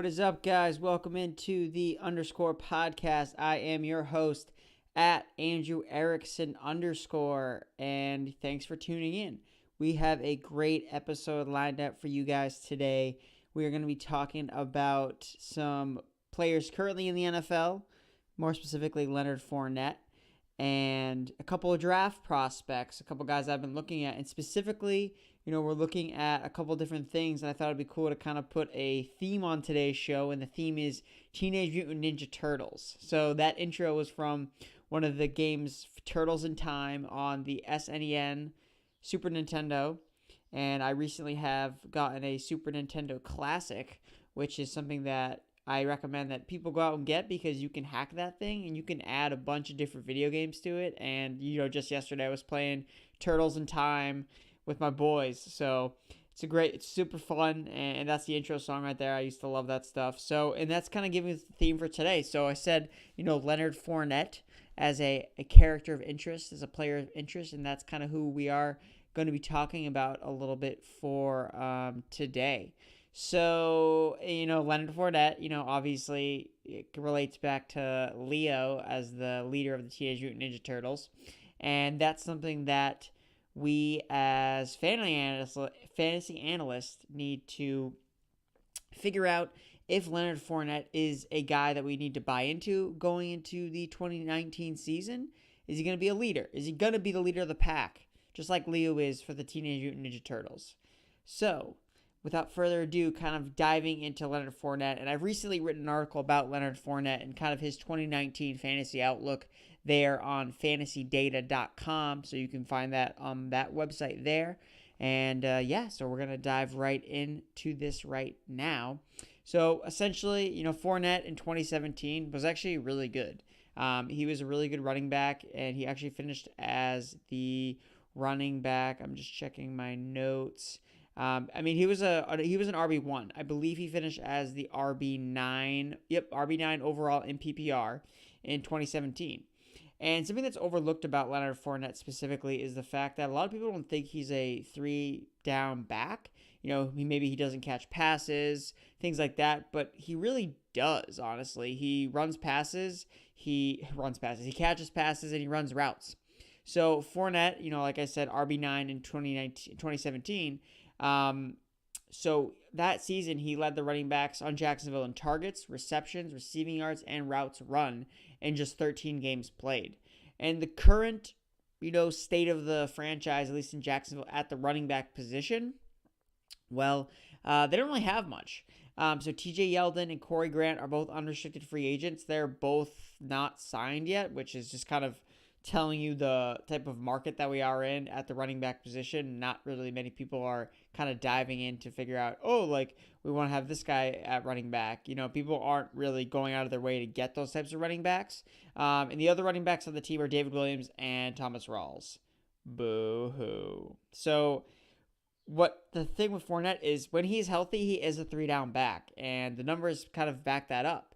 What is up, guys? Welcome into the underscore podcast. I am your host at Andrew Erickson underscore, and thanks for tuning in. We have a great episode lined up for you guys today. We are going to be talking about some players currently in the NFL, more specifically Leonard Fournette, and a couple of draft prospects, a couple guys I've been looking at, and specifically, we're looking at a couple different things, and I thought it'd be cool to kind of put a theme on today's show, and the theme is Teenage Mutant Ninja Turtles. So that intro was from one of the games, Turtles in Time, on the SNES Super Nintendo, and I recently have gotten a Super Nintendo Classic, which is something that I recommend that people go out and get because you can hack that thing and you can add a bunch of different video games to it. And, just yesterday I was playing Turtles in Time with my boys. So it's super fun. And that's the intro song right there. I used to love that stuff. So, and that's kind of giving us the theme for today. So I said, Leonard Fournette as a character of interest, as a player of interest. And that's kind of who we are going to be talking about a little bit for today. So, Leonard Fournette, obviously it relates back to Leo as the leader of the Teenage Mutant Ninja Turtles. And that's something that we as fantasy analysts need to figure out if Leonard Fournette is a guy that we need to buy into going into the 2019 season. Is he going to be a leader? Is he going to be the leader of the pack? Just like Leo is for the Teenage Mutant Ninja Turtles. So, without further ado, kind of diving into Leonard Fournette, and I've recently written an article about Leonard Fournette and kind of his 2019 fantasy outlook there on fantasydata.com, so you can find that on that website there. And so we're going to dive right into this right now. So essentially, Fournette in 2017 was actually really good. He was a really good running back, and he actually finished as the running back. I'm just checking my notes. He was an RB1. I believe he finished as the RB9. Yep, RB9 overall in PPR in 2017. And something that's overlooked about Leonard Fournette specifically is the fact that a lot of people don't think he's a 3-down back. Maybe he doesn't catch passes, things like that, but he really does, honestly. He runs passes, he catches passes, and he runs routes. So Fournette, like I said, RB9 in 2017. So that season, he led the running backs on Jacksonville in targets, receptions, receiving yards, and routes run in just 13 games played. And the current, state of the franchise, at least in Jacksonville, at the running back position, well, they don't really have much. So TJ Yeldon and Corey Grant are both unrestricted free agents. They're both not signed yet, which is just kind of telling you the type of market that we are in at the running back position. Not really many people are kind of diving in to figure out, we want to have this guy at running back. People aren't really going out of their way to get those types of running backs. And the other running backs on the team are David Williams and Thomas Rawls. Boo-hoo. So what the thing with Fournette is, when he's healthy, he is a 3-down back, and the numbers kind of back that up.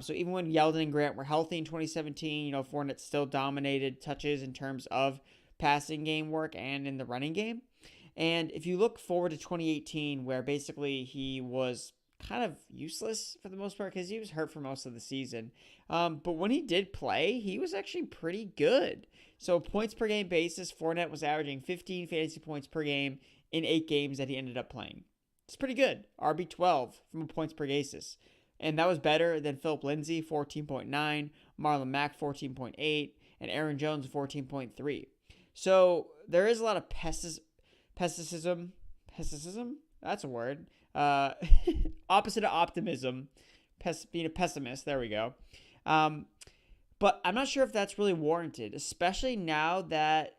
So even when Yeldon and Grant were healthy in 2017, Fournette still dominated touches in terms of passing game work and in the running game. And if you look forward to 2018, where basically he was kind of useless for the most part because he was hurt for most of the season. But when he did play, he was actually pretty good. So points per game basis, Fournette was averaging 15 fantasy points per game in 8 games that he ended up playing. It's pretty good. RB12 from a points per basis. And that was better than Philip Lindsay, 14.9, Marlon Mack, 14.8, and Aaron Jones, 14.3. So there is a lot of pessimism. That's a word. Opposite of optimism. Being a pessimist. There we go. But I'm not sure if that's really warranted, especially now that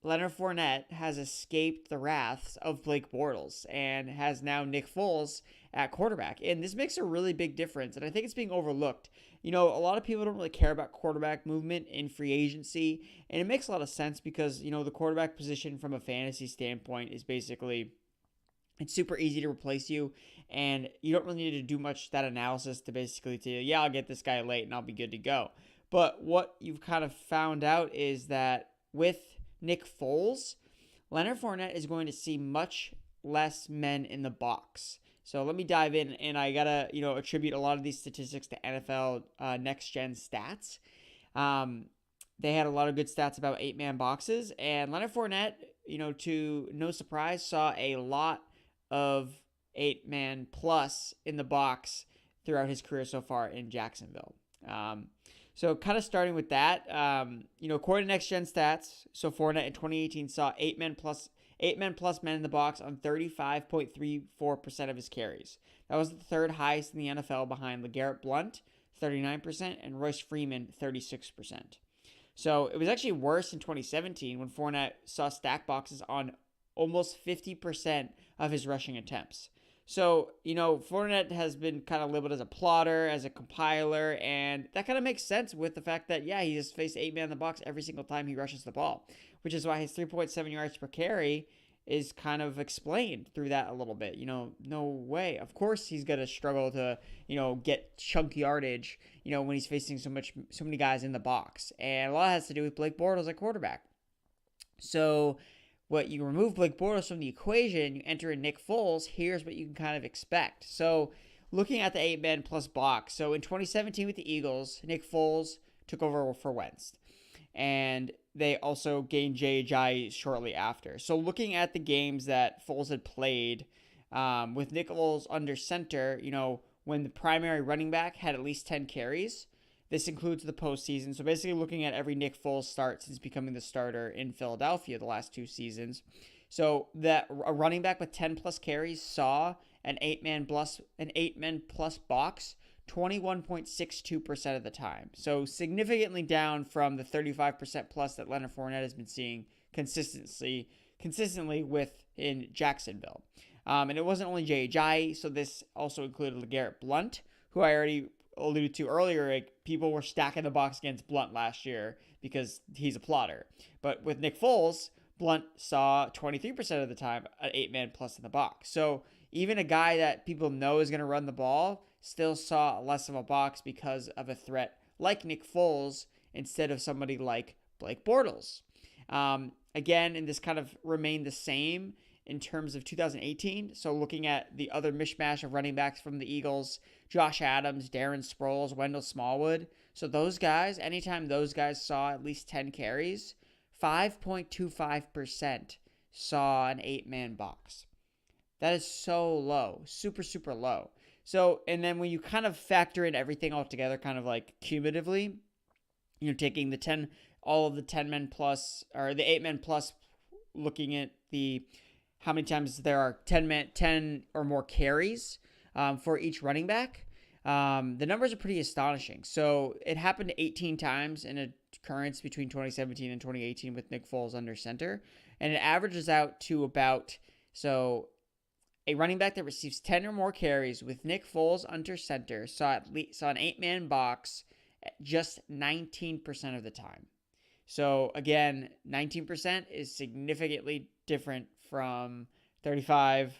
Leonard Fournette has escaped the wraths of Blake Bortles and has now Nick Foles at quarterback. And this makes a really big difference, and I think it's being overlooked. A lot of people don't really care about quarterback movement in free agency, and it makes a lot of sense because, the quarterback position from a fantasy standpoint is basically, it's super easy to replace you, and you don't really need to do much that analysis to basically tell you, I'll get this guy late and I'll be good to go. But what you've kind of found out is that with Nick Foles, Leonard Fournette is going to see much less men in the box. So let me dive in, and I gotta, attribute a lot of these statistics to NFL Next Gen Stats. They had a lot of good stats about 8-man boxes, and Leonard Fournette, to no surprise, saw a lot of 8-man plus in the box throughout his career so far in Jacksonville. So kind of starting with that, according to Next Gen Stats, so Fournette in 2018 saw 8-man plus men in the box on 35.34% of his carries. That was the third highest in the NFL behind LeGarrette Blount, 39%, and Royce Freeman, 36%. So it was actually worse in 2017 when Fournette saw stack boxes on almost 50% of his rushing attempts. So, Fournette has been kind of labeled as a plotter, as a compiler, and that kind of makes sense with the fact that, he just faced 8-man in the box every single time he rushes the ball, which is why his 3.7 yards per carry is kind of explained through that a little bit. No way. Of course he's going to struggle to, get chunk yardage, when he's facing so many guys in the box. And a lot has to do with Blake Bortles at quarterback. So what you remove Blake Bortles from the equation, you enter in Nick Foles, here's what you can kind of expect. So looking at the 8-man plus box, so in 2017 with the Eagles, Nick Foles took over for Wentz. And they also gained J.J. shortly after. So looking at the games that Foles had played with Nick Foles under center, when the primary running back had at least 10 carries, this includes the postseason. So basically looking at every Nick Foles start since becoming the starter in Philadelphia the last 2 seasons. So that a running back with 10 plus carries saw an 8-man plus box 21.62% of the time. So significantly down from the 35% plus that Leonard Fournette has been seeing consistently with in Jacksonville. And it wasn't only J.J., so this also included LeGarrette Blount, who I already alluded to earlier. Like, people were stacking the box against Blount last year because he's a plotter. But with Nick Foles, Blount saw 23% of the time an 8-man plus in the box. So even a guy that people know is going to run the ball still saw less of a box because of a threat like Nick Foles instead of somebody like Blake Bortles. Again, and this kind of remained the same in terms of 2018. So looking at the other mishmash of running backs from the Eagles, Josh Adams, Darren Sproles, Wendell Smallwood. So those guys, anytime those guys saw at least 10 carries, 5.25% saw an 8-man box. That is so low, super, super low. So, and then when you kind of factor in everything all together, kind of like cumulatively, taking all of the 10-men plus, or the 8-men plus, looking at how many times there are 10 or more carries for each running back, the numbers are pretty astonishing. So it happened 18 times in a occurrence between 2017 and 2018 with Nick Foles under center, and it averages out to about, a running back that receives 10 or more carries with Nick Foles under center saw an 8-man box just 19% of the time. So again, 19% is significantly different from 35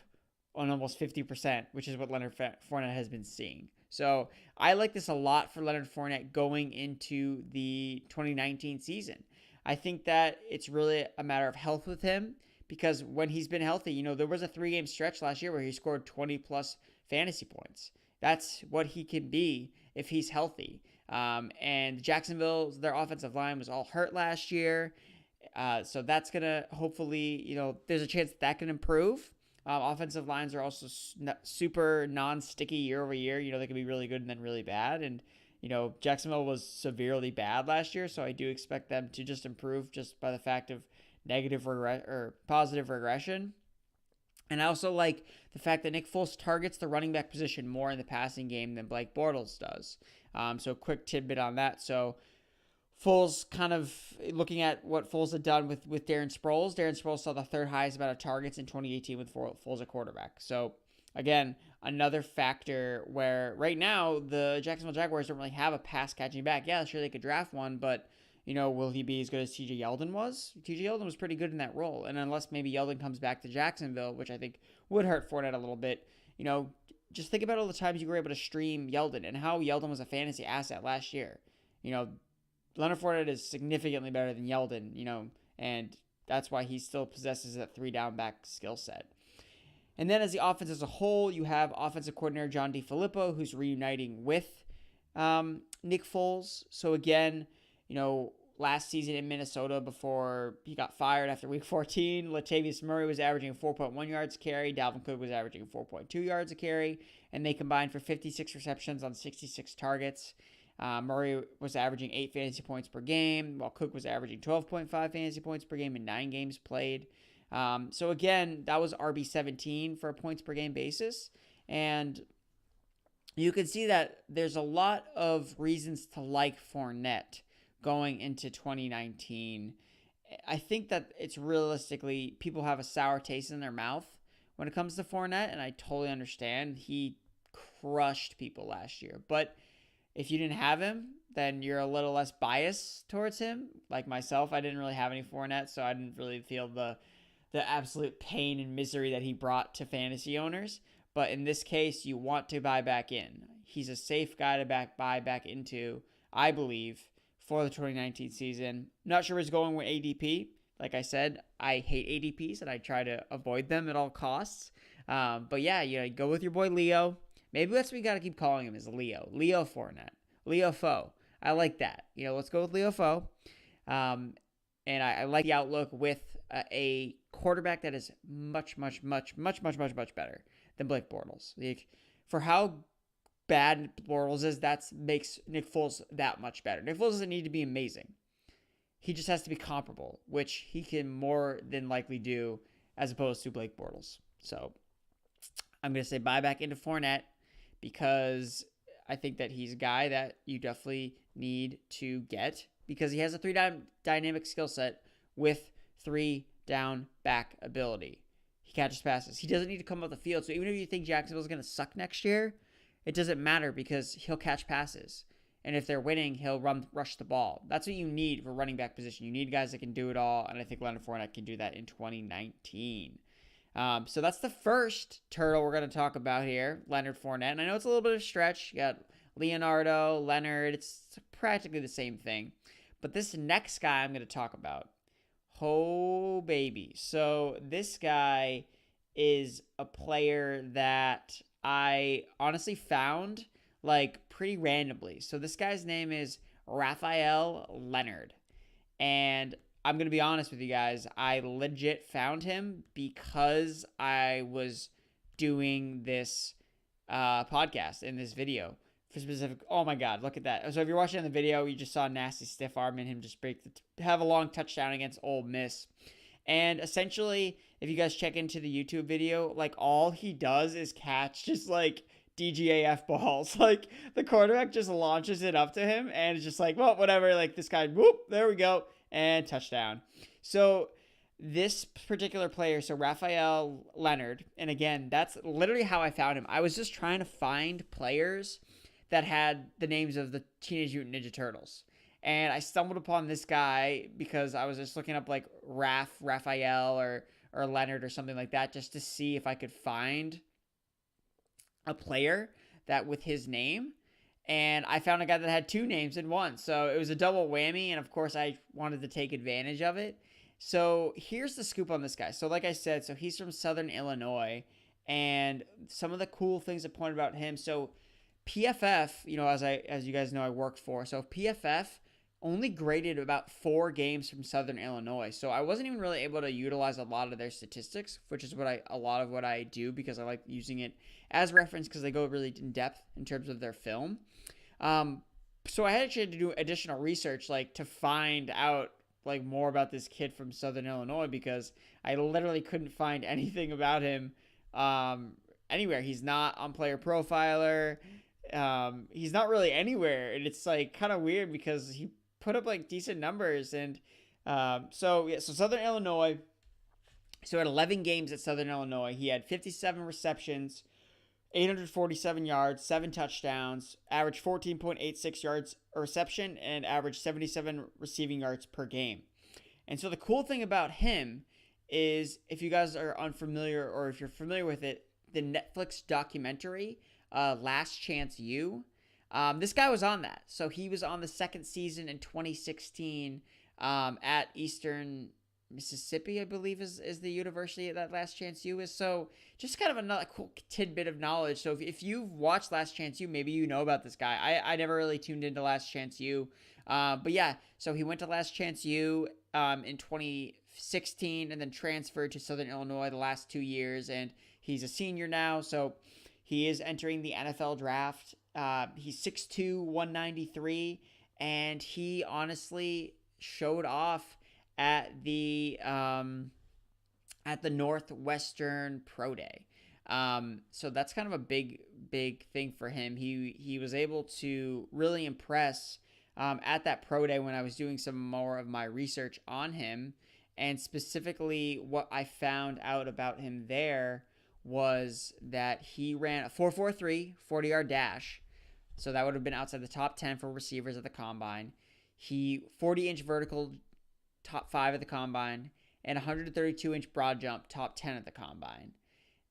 on almost 50%, which is what Leonard Fournette has been seeing. So I like this a lot for Leonard Fournette going into the 2019 season. I think that it's really a matter of health with him, because when he's been healthy, there was a 3-game stretch last year where he scored 20 plus fantasy points. That's what he can be if he's healthy. And Jacksonville, their offensive line was all hurt last year. So that's going to hopefully, there's a chance that can improve. Offensive lines are also super non-sticky year over year. They can be really good and then really bad. And, Jacksonville was severely bad last year. So I do expect them to just improve just by the fact of positive regression. And I also like the fact that Nick Foles targets the running back position more in the passing game than Blake Bortles does. So quick tidbit on that. So Foles, kind of looking at what Foles had done with Darren Sproles. Darren Sproles saw the third highest amount of targets in 2018 with Foles at quarterback. So again, another factor where right now the Jacksonville Jaguars don't really have a pass catching back. Yeah, sure they could draft one, but will he be as good as TJ Yeldon was? TJ Yeldon was pretty good in that role. And unless maybe Yeldon comes back to Jacksonville, which I think would hurt Fournette a little bit, just think about all the times you were able to stream Yeldon and how Yeldon was a fantasy asset last year. Leonard Fournette is significantly better than Yeldon, and that's why he still possesses that 3-down back skill set. And then as the offense as a whole, you have offensive coordinator John DeFilippo, who's reuniting with Nick Foles. So again, last season in Minnesota before he got fired after week 14, Latavius Murray was averaging 4.1 yards a carry. Dalvin Cook was averaging 4.2 yards a carry. And they combined for 56 receptions on 66 targets. Murray was averaging 8 fantasy points per game, while Cook was averaging 12.5 fantasy points per game in 9 games played. So again, that was RB17 for a points per game basis. And you can see that there's a lot of reasons to like Fournette going into 2019. I think that it's realistically, people have a sour taste in their mouth when it comes to Fournette, and I totally understand. He crushed people last year. But if you didn't have him, then you're a little less biased towards him. Like myself, I didn't really have any Fournette, so I didn't really feel the absolute pain and misery that he brought to fantasy owners. But in this case, you want to buy back in. He's a safe guy to buy back into, I believe, for the 2019 season. Not sure where he's going with ADP. Like I said, I hate ADPs and I try to avoid them at all costs. But yeah, go with your boy Leo. Maybe that's what we got to keep calling him, is Leo. Leo Fournette. Leo Foe. I like that. Let's go with Leo Foe. And I like the outlook with a quarterback that is much better than Blake Bortles. For how bad Bortles is, that makes Nick Foles that much better. Nick Foles doesn't need to be amazing. He just has to be comparable, which he can more than likely do as opposed to Blake Bortles. So I'm going to say buy back into Fournette because I think that he's a guy that you definitely need to get because he has a 3-down dynamic skill set with 3-down back ability. He catches passes. He doesn't need to come up the field. So even if you think Jacksonville's going to suck next year, it doesn't matter because he'll catch passes. And if they're winning, he'll rush the ball. That's what you need for running back position. You need guys that can do it all, and I think Leonard Fournette can do that in 2019. So that's the first turtle we're going to talk about here, Leonard Fournette. And I know it's a little bit of a stretch. You got Leonardo, Leonard. It's practically the same thing. But this next guy I'm going to talk about, oh, baby. So this guy is a player that I honestly found pretty randomly. So this guy's name is Raphael Leonard. And I'm going to be honest with you guys. I legit found him because I was doing this podcast in this video for specific. Oh my God, look at that. So if you're watching the video, you just saw a nasty stiff arm and him just have a long touchdown against Ole Miss. And essentially, if you guys check into the YouTube video, all he does is catch just DGAF balls. The quarterback just launches it up to him and it's just well, whatever. This guy, whoop, there we go. And touchdown. So this particular player, so Raphael Leonard, and again, that's literally how I found him. I was just trying to find players that had the names of the Teenage Mutant Ninja Turtles. And I stumbled upon this guy because I was just looking up Raphael or Leonard or something like that just to see if I could find a player that with his name. And I found a guy that had 2 names in one. So it was a double whammy. And of course, I wanted to take advantage of it. So here's the scoop on this guy. So like I said, so he's from Southern Illinois. And some of the cool things that point about him. So PFF, as you guys know, I work for. So PFF only graded about 4 games from Southern Illinois. So I wasn't even really able to utilize a lot of their statistics, which is a lot of what I do because I like using it as reference because they go really in depth in terms of their film. So I had actually to do additional research to find out more about this kid from Southern Illinois because I literally couldn't find anything about him anywhere. He's not on Player Profiler. He's not really anywhere, and it's kind of weird because he put up decent numbers. And so Southern Illinois, so at 11 games at Southern Illinois, he had 57 receptions, 847 yards, 7 touchdowns, averaged 14.86 yards a reception, and averaged 77 receiving yards per game. And so the cool thing about him is, if you guys are unfamiliar or if you're familiar with it, the Netflix documentary, Last Chance U, this guy was on that. So he was on the second season in 2016 at Eastern Mississippi, I believe, is the university that Last Chance U is. So just kind of another cool tidbit of knowledge. So if you've watched Last Chance U, maybe you know about this guy. I never really tuned into Last Chance U. But yeah, so he went to Last Chance U in 2016 and then transferred to Southern Illinois the last 2 years. And he's a senior now. So he is entering the NFL draft. He's 6'2", 193. And he honestly showed off at the Northwestern Pro Day. So that's kind of a big thing for him. He was able to really impress at that Pro Day when I was doing some more of my research on him. And specifically what I found out about him there was that he ran a 4.43 40-yard dash. So that would have been outside the top 10 for receivers at the combine. He 40-inch vertical, top 5 at the combine, and 132-inch broad jump, top 10 at the combine.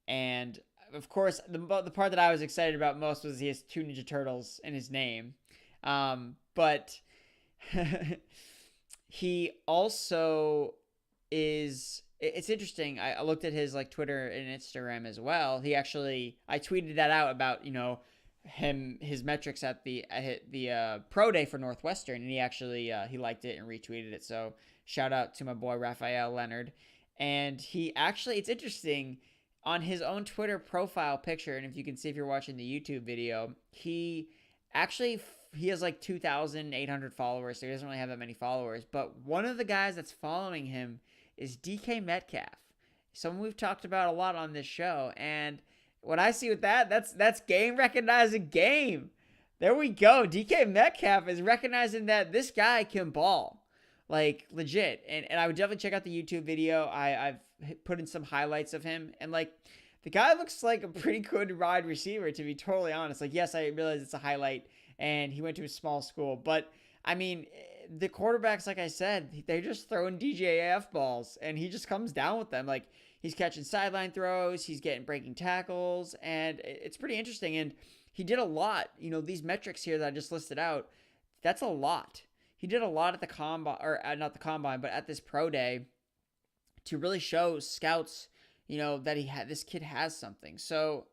And of course, the part that I was excited about most was he has 2 Ninja Turtles in his name. But he also is, it's interesting. I looked at his like Twitter and Instagram as well. I tweeted that out about, his metrics at the Pro Day for Northwestern, and he actually he liked it and retweeted it. So shout out to my boy Raphael Leonard. And he actually, it's interesting, on his own Twitter profile picture, and if you can see if you're watching the YouTube video, he has like 2,800 followers, so he doesn't really have that many followers. But one of the guys that's following him is DK Metcalf, someone we've talked about a lot on this show. And what I see with that's game recognizing game. There we go. DK Metcalf is recognizing that this guy can ball, like legit. And I would definitely check out the YouTube video. I've put in some highlights of him, and like the guy looks like a pretty good wide receiver, to be totally honest. Like, yes, I realize it's a highlight and he went to a small school, but I mean, the quarterbacks, like I said, they're just throwing DJAF balls and he just comes down with them. Like, he's catching sideline throws, he's breaking tackles, and it's pretty interesting. And he did a lot. These metrics here that I just listed out, that's a lot. He did a lot at the combine, or not the combine, but at this Pro Day to really show scouts, that this kid has something. So,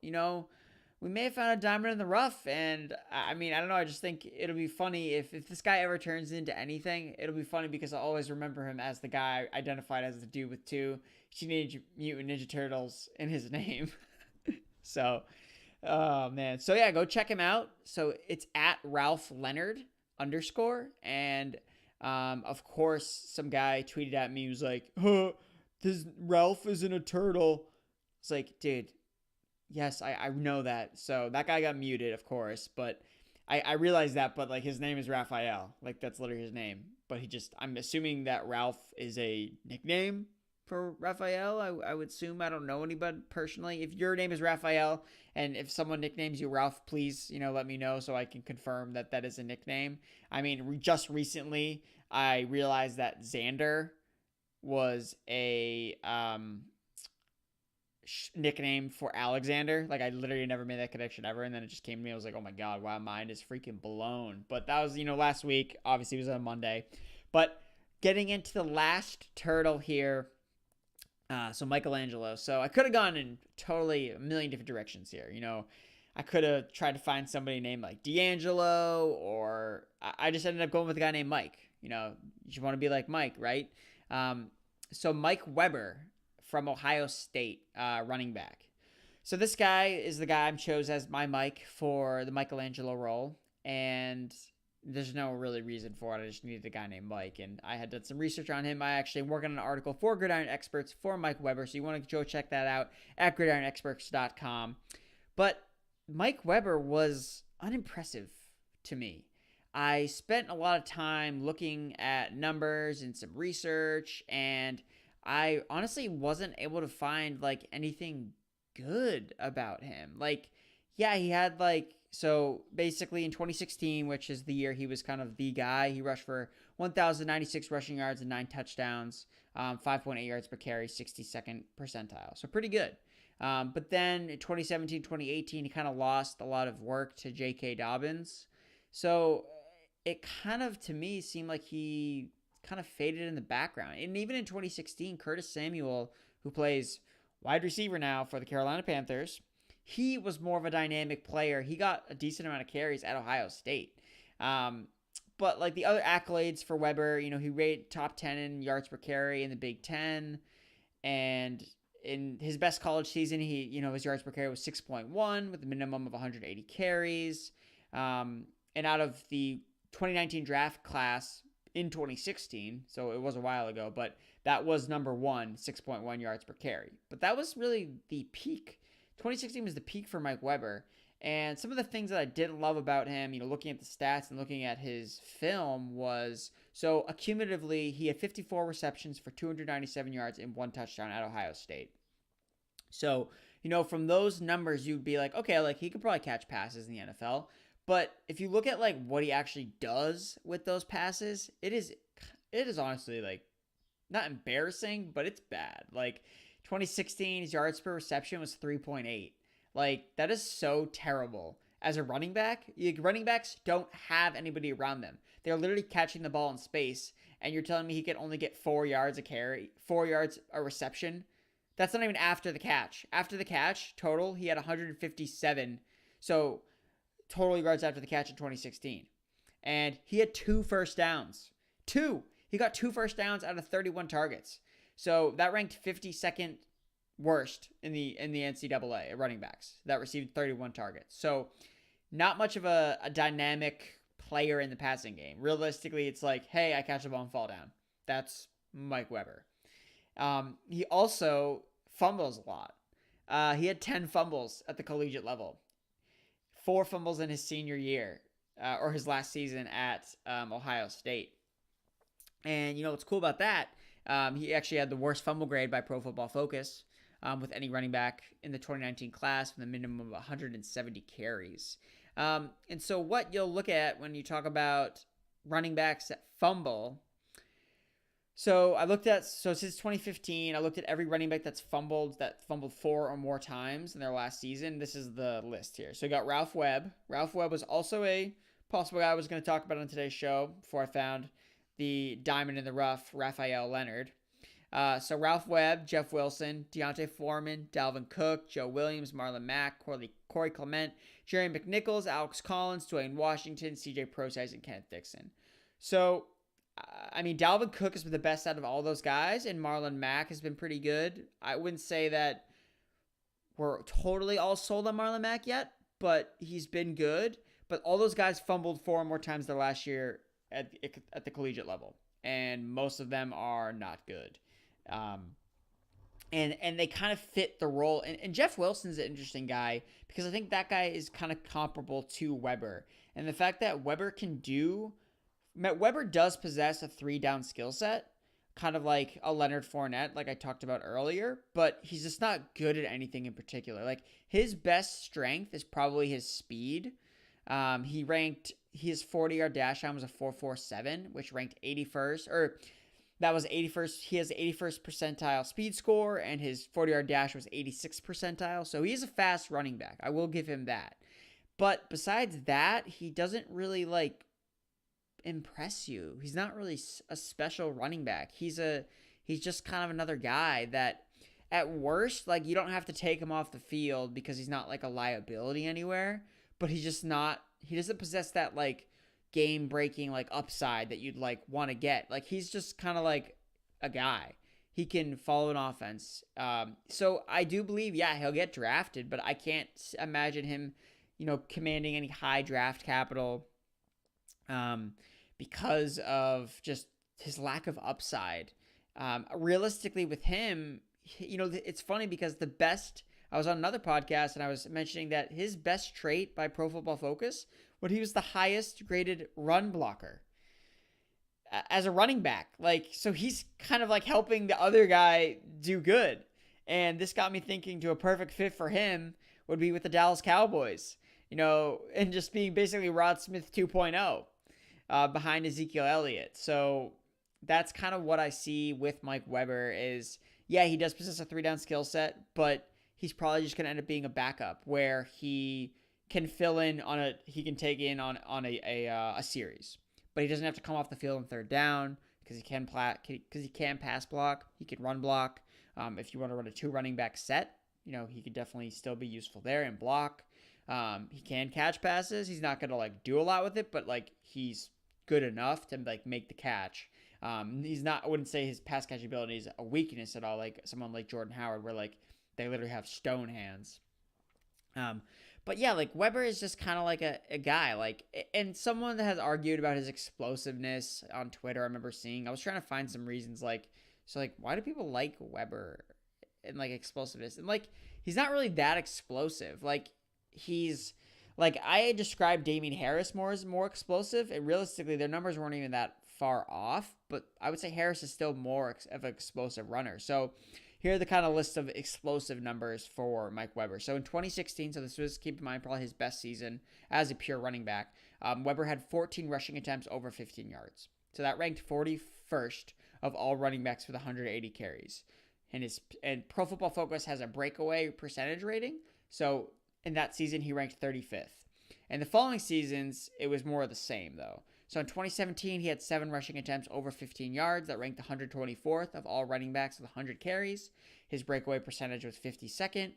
we may have found a diamond in the rough. And I mean, I don't know. I just think it'll be funny if this guy ever turns into anything. It'll be funny because I'll always remember him as the guy identified as the dude with 2 Teenage Mutant Ninja Turtles in his name. So, oh man. So yeah, go check him out. So it's at Ralph Leonard _. And of course, some guy tweeted at me, he was like, this Ralph isn't a turtle. It's like, dude, yes, I know that. So that guy got muted, of course, but I realized that, but like his name is Raphael. Like, that's literally his name. But I'm assuming that Ralph is a nickname for Raphael. I would assume. I don't know anybody personally. If your name is Raphael and if someone nicknames you Ralph, please, let me know so I can confirm that is a nickname. I mean, just recently I realized that Xander was a nickname for Alexander. Like, I literally never made that connection ever, and then it just came to me. I was like, oh my god, wow, mind is freaking blown. But that was, last week. Obviously, it was on Monday. But getting into the last turtle here, so Michaelangelo. So I could have gone in totally a million different directions here. I could have tried to find somebody named like D'Angelo, or I just ended up going with a guy named Mike. You want to be like Mike, right? So Mike Weber from Ohio State, running back. So this guy is the guy I chose as my Mike for the Michaelangelo role, and there's no really reason for it. I just needed a guy named Mike, and I had done some research on him. I actually worked on an article for Gridiron Experts for Mike Weber, so you want to go check that out at gridironexperts.com. But Mike Weber was unimpressive to me. I spent a lot of time looking at numbers and some research, and I honestly wasn't able to find like anything good about him. Like, yeah, he had so basically in 2016, which is the year he was kind of the guy, he rushed for 1,096 rushing yards and 9 touchdowns, 5.8 yards per carry, 62nd percentile. So pretty good. But then in 2017, 2018, he kind of lost a lot of work to J.K. Dobbins. So it kind of, to me, seemed like he kind of faded in the background. And even in 2016, Curtis Samuel, who plays wide receiver now for the Carolina Panthers, he was more of a dynamic player. He got a decent amount of carries at Ohio State. But like the other accolades for Weber, he rated top 10 in yards per carry in the Big Ten. And in his best college season, his yards per carry was 6.1 with a minimum of 180 carries. And out of the 2019 draft class in 2016, so it was a while ago, but that was number one, 6.1 yards per carry. But that was really the peak. 2016 was the peak for Mike Weber. And some of the things that I didn't love about him, looking at the stats and looking at his film was, so accumulatively, he had 54 receptions for 297 yards and 1 touchdown at Ohio State. So, from those numbers, you'd be like, okay, like he could probably catch passes in the NFL. But if you look at like what he actually does with those passes, it is honestly like not embarrassing, but it's bad. Like 2016, his yards per reception was 3.8. Like, that is so terrible. As a running back, running backs don't have anybody around them. They're literally catching the ball in space, and you're telling me he could only get 4 yards a carry, 4 yards a reception? That's not even after the catch. After the catch, total, he had 157. So, total yards after the catch in 2016. And he had 2 first downs. 2! He got 2 first downs out of 31 targets. So, that ranked 52nd worst in the NCAA at running backs that received 31 targets. So not much of a dynamic player in the passing game. Realistically, it's like, hey, I catch the ball and fall down. That's Mike Weber. He also fumbles a lot. He had 10 fumbles at the collegiate level. 4 fumbles in his senior year, or his last season at Ohio State. And what's cool about that, he actually had the worst fumble grade by Pro Football Focus. With any running back in the 2019 class with a minimum of 170 carries. And so what you'll look at when you talk about running backs that fumble. So since 2015, I looked at every running back that fumbled 4 or more times in their last season. This is the list here. So you got Ralph Webb. Ralph Webb was also a possible guy I was going to talk about on today's show before I found the diamond in the rough, Raphael Leonard. So Ralph Webb, Jeff Wilson, Deontay Foreman, Dalvin Cook, Joe Williams, Marlon Mack, Corey Clement, Jerry McNichols, Alex Collins, Dwayne Washington, CJ Prosise, and Kenneth Dixon. So, Dalvin Cook has been the best out of all those guys, and Marlon Mack has been pretty good. I wouldn't say that we're totally all sold on Marlon Mack yet, but he's been good. But all those guys fumbled 4 or more times their last year at the collegiate level, and most of them are not good. And they kind of fit the role. And Jeff Wilson's an interesting guy because I think that guy is kind of comparable to Weber. And the fact that Weber does possess a 3-down skill set, kind of like a Leonard Fournette, like I talked about earlier, but he's just not good at anything in particular. Like his best strength is probably his speed. His 40-yard dash time was a 4.47, which ranked 81st, or that was 81st. He has 81st percentile speed score, and his 40-yard dash was 86th percentile. So he's a fast running back. I will give him that. But besides that, he doesn't really impress you. He's not really a special running back. He's just kind of another guy that, at worst, you don't have to take him off the field because he's not a liability anywhere. But he's just not. He doesn't possess that game-breaking upside that you'd want to get. He's just kind of a guy. He can follow an offense. So I do believe, he'll get drafted, but I can't imagine him, commanding any high draft capital because of just his lack of upside. Realistically with him, it's funny because I was on another podcast and I was mentioning that his best trait by Pro Football Focus, when he was the highest graded run blocker as a running back. So he's kind of helping the other guy do good. And this got me thinking to a perfect fit for him would be with the Dallas Cowboys, and just being basically Rod Smith 2.0 behind Ezekiel Elliott. So that's kind of what I see with Mike Weber is, he does possess a 3-down skill set, but he's probably just going to end up being a backup where he can fill in he can take in on a series, but he doesn't have to come off the field on 3rd down, because he can pass block. He can run block. If you want to run a 2 running back set, he could definitely still be useful there and block. He can catch passes. He's not gonna do a lot with it, but he's good enough to make the catch. He's not. I wouldn't say his pass catch ability is a weakness at all. Like someone like Jordan Howard, where they literally have stone hands. But yeah, Weber is just kind of a guy, and someone that has argued about his explosiveness on Twitter. I remember seeing. I was trying to find some reasons, why do people like Weber and explosiveness? And he's not really that explosive. He's I described Damien Harris as more explosive, and realistically, their numbers weren't even that far off. But I would say Harris is still more of an explosive runner. So here are the kind of list of explosive numbers for Mike Weber. So in 2016, so this was, keep in mind, probably his best season as a pure running back, Weber had 14 rushing attempts over 15 yards. So that ranked 41st of all running backs with 180 carries. And Pro Football Focus has a breakaway percentage rating. So in that season, he ranked 35th. And the following seasons, it was more of the same, though. So in 2017, he had 7 rushing attempts over 15 yards. That ranked 124th of all running backs with 100 carries. His breakaway percentage was 52nd.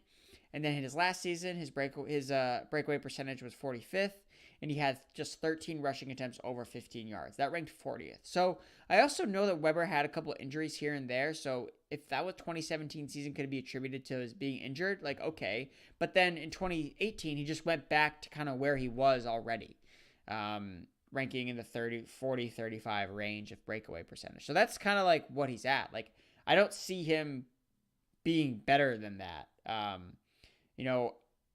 And then in his last season, his breakaway percentage was 45th. And he had just 13 rushing attempts over 15 yards. That ranked 40th. So I also know that Weber had a couple of injuries here and there. So if that was 2017 season could be attributed to his being injured, okay. But then in 2018, he just went back to kind of where he was already. Ranking in the 40, 35 range of breakaway percentage. So that's kind of what he's at. I don't see him being better than that.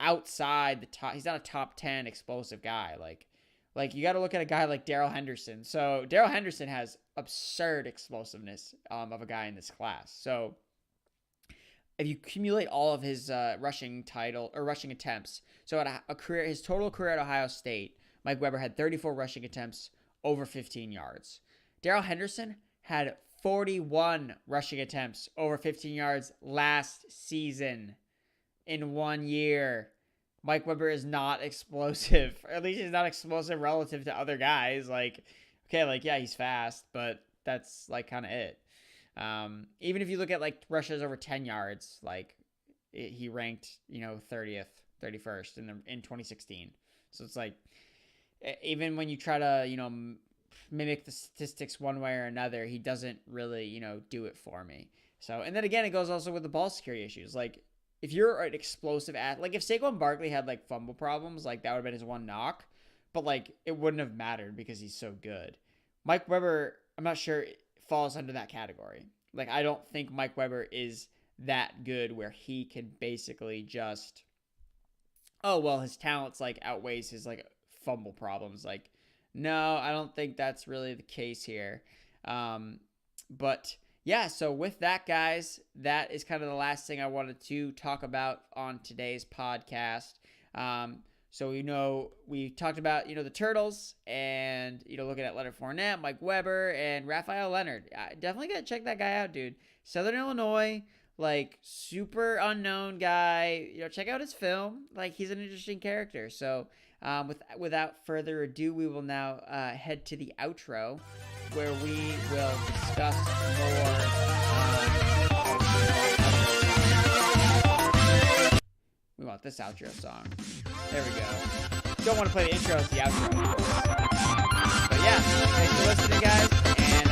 Outside the top, he's not a top 10 explosive guy. You got to look at a guy like Darrell Henderson. So Darrell Henderson has absurd explosiveness of a guy in this class. So if you accumulate all of his rushing attempts, so at his total career at Ohio State, Mike Weber had 34 rushing attempts over 15 yards. Darrell Henderson had 41 rushing attempts over 15 yards last season in 1 year. Mike Weber is not explosive. Or at least he's not explosive relative to other guys. Yeah, he's fast, but that's kind of it. Even if you look at rushes over 10 yards, he ranked 30th, 31st in 2016. So it's even when you try to, mimic the statistics one way or another, he doesn't really, do it for me. So, and then again, it goes also with the ball security issues. If you're an explosive athlete, if Saquon Barkley had fumble problems, that would have been his one knock, but it wouldn't have mattered because he's so good. Mike Weber, I'm not sure falls under that category. I don't think Mike Weber is that good where he can basically just, his talents outweighs his fumble problems. No, I don't think that's really the case here. But yeah, so with that, guys, that is kind of the last thing I wanted to talk about on today's podcast. So we talked about the Turtles and looking at Leonard Fournette, Mike Weber, and Raphael Leonard. Definitely gotta check that guy out, dude. Southern Illinois, super unknown guy. Check out his film. He's an interesting character. So without further ado, we will now head to the outro, where we will discuss more. We want this outro song. There we go. Don't want to play the intro, it's the outro. But yeah, thanks for listening, guys, and